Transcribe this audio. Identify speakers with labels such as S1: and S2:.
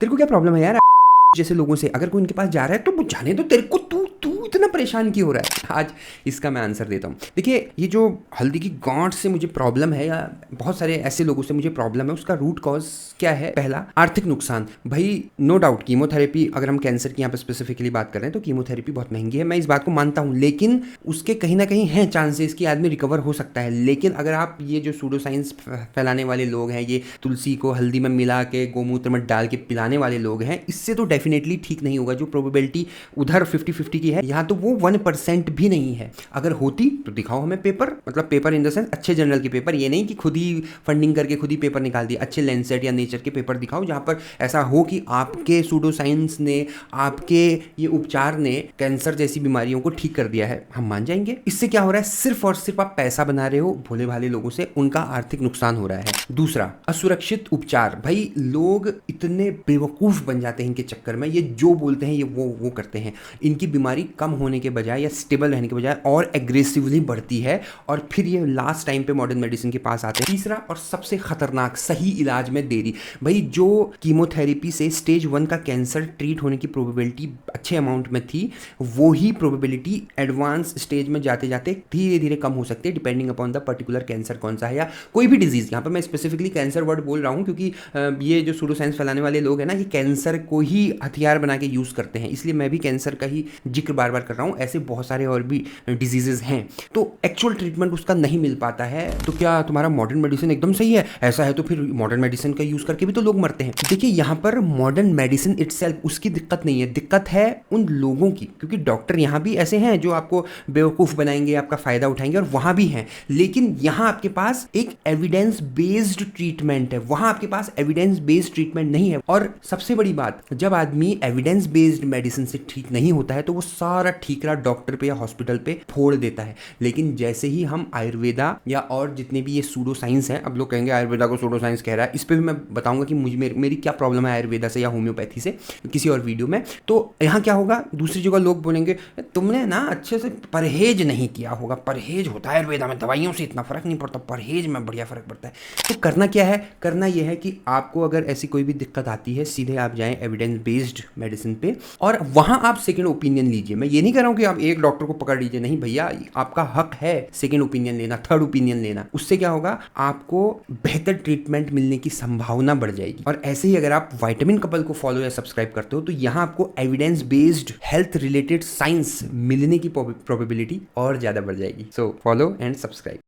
S1: तेरे को क्या प्रॉब्लम है यार जैसे लोगों से? अगर कोई इनके पास जा रहा है तो वो जाने दो, तेरे को तू तू इतना परेशान क्यों हो रहा है? आज इसका मैं आंसर देता हूँ। देखिए, ये जो हल्दी की गांठ से मुझे प्रॉब्लम है या बहुत सारे ऐसे लोगों से मुझे प्रॉब्लम है, उसका रूट कॉज क्या है? पहला, आर्थिक नुकसान। भाई नो डाउट कीमोथेरेपी, अगर हम कैंसर की यहाँ पर स्पेसिफिकली बात कर रहे हैं तो कीमोथेरेपी बहुत महंगी है, मैं इस बात को मानता हूँ, लेकिन उसके कहीं ना कहीं हैं चांसेस कि आदमी रिकवर हो सकता है। लेकिन अगर आप ये जो सूडो साइंस फैलाने वाले लोग हैं, ये तुलसी को हल्दी में मिला के गोमूत्र में डाल के पिलाने वाले लोग हैं, इससे तो डेफिनेटली ठीक नहीं होगा। जो प्रोबेबिलिटी उधर 50-50 की है, यहाँ तो वो 1% भी नहीं है। अगर होती तो दिखाओ हमें पेपर, मतलब पेपर इन द सेंस अच्छे जर्नल के पेपर, ये नहीं कि खुद ही फंडिंग करके खुद ही पेपर निकाल दिए। अच्छे लैंसेट या नेचर के पेपर दिखाओ जहाँ पर ऐसा हो कि आपके सूडो साइंस ने, आपके ये उपचार ने कैंसर जैसी बीमारियों को ठीक कर दिया है, हम मान जाएंगे। इससे क्या हो रहा है? सिर्फ और सिर्फ आप पैसा बना रहे हो भोले भाले लोगों से, उनका आर्थिक नुकसान हो रहा है। दूसरा, असुरक्षित उपचार। भाई लोग इतने बेवकूफ बन जाते हैं इनके चक्कर में, ये जो बोलते हैं ये वो करते हैं। इनकी बीमारी कम होने के बजाय या स्टेबल रहने के बजाय और एग्रेसिवली बढ़ती है, और फिर ये लास्ट टाइम पे मॉडर्न मेडिसिन के पास आते हैं। तीसरा और सबसे खतरनाक, सही इलाज में देरी। भाई जो कीमोथेरेपी से स्टेज 1 का कैंसर ट्रीट होने की प्रोबेबिलिटी अच्छे अमाउंट में थी, वो ही प्रोबेबिलिटी एडवांस स्टेज में जाते जाते धीरे धीरे कम हो सकती है, depending upon the particular cancer कौन सा है या कोई भी डिजीज। यहाँ पर मैं स्पेसिफिकली कैंसर वर्ड बोल रहा हूँ क्योंकि ये जो सूडो साइंस फैलाने वाले लोग हैं ना, ये कैंसर को ही हथियार बना के यूज करते हैं, इसलिए मैं भी कैंसर का ही जिक्र बार बार कर रहा हूँ। ऐसे बहुत सारे और भी डिजीजेज हैं, तो एक्चुअल ट्रीटमेंट उसका नहीं मिल पाता है। तो क्या तुम्हारा मॉडर्न मेडिसिन एकदम सही है? ऐसा है तो फिर मॉडर्न मेडिसिन का यूज करके भी तो लोग मरते हैं। देखिए, यहाँ पर मॉडर्न मेडिसिन इटसेल्फ उसकी दिक्कत नहीं है, दिक्कत है उन लोगों की, क्योंकि डॉक्टर यहाँ भी ऐसे हैं जो आपको बेवकूफ बनाएंगे, आपका फायदा उठाएंगे, और वहां भी हैं। लेकिन यहाँ आपके पास एक एविडेंस बेस्ड ट्रीटमेंट है, वहां आपके पास एविडेंस बेस्ड ट्रीटमेंट नहीं है। और सबसे बड़ी बात, जब आदमी एविडेंस बेस्ड मेडिसिन से ठीक नहीं होता है तो वो सारा ठीकरा डॉक्टर पे या हॉस्पिटल पे फोड़ देता है। लेकिन जैसे ही हम आयुर्वेदा या और जितने भी ये सूडो साइंस है, अब लोग कहेंगे आयुर्वेदा को सूडो साइंस कह रहा है, इस पे भी मैं बताऊंगा कि मुझे मेरी क्या प्रॉब्लम है आयुर्वेदा से या होम्योपैथी से किसी और वीडियो में। तो यहाँ क्या होगा, दूसरी जगह लोग बोलेंगे तुमने ना अच्छे से परहेज नहीं किया होगा। परहेज होता है आयुर्वेदा में, दवाइयों से इतना फर्क नहीं पड़ता, परहेज में बढ़िया फर्क पड़ता है। तो करना क्या है? करना यह है कि आपको अगर ऐसी कोई भी दिक्कत आती है, सीधे आप जाएं एविडेंस बेस्ड मेडिसिन पे और वहां आप सेकंड ओपिनियन लीजिए। मैं ये नहीं कह रहा हूं कि आप एक डॉक्टर को पकड़ लीजिए, नहीं भैया, आपका हक है सेकंड ओपिनियन लेना, थर्ड ओपिनियन लेना। उससे क्या होगा, आपको बेहतर ट्रीटमेंट मिलने की संभावना बढ़ जाएगी। और ऐसे ही अगर आप विटामिन कपल को फॉलो या सब्सक्राइब करते हो तो यहां आपको evidence based health related science मिलने की प्रोबेबिलिटी और ज्यादा बढ़ जाएगी। So follow and subscribe.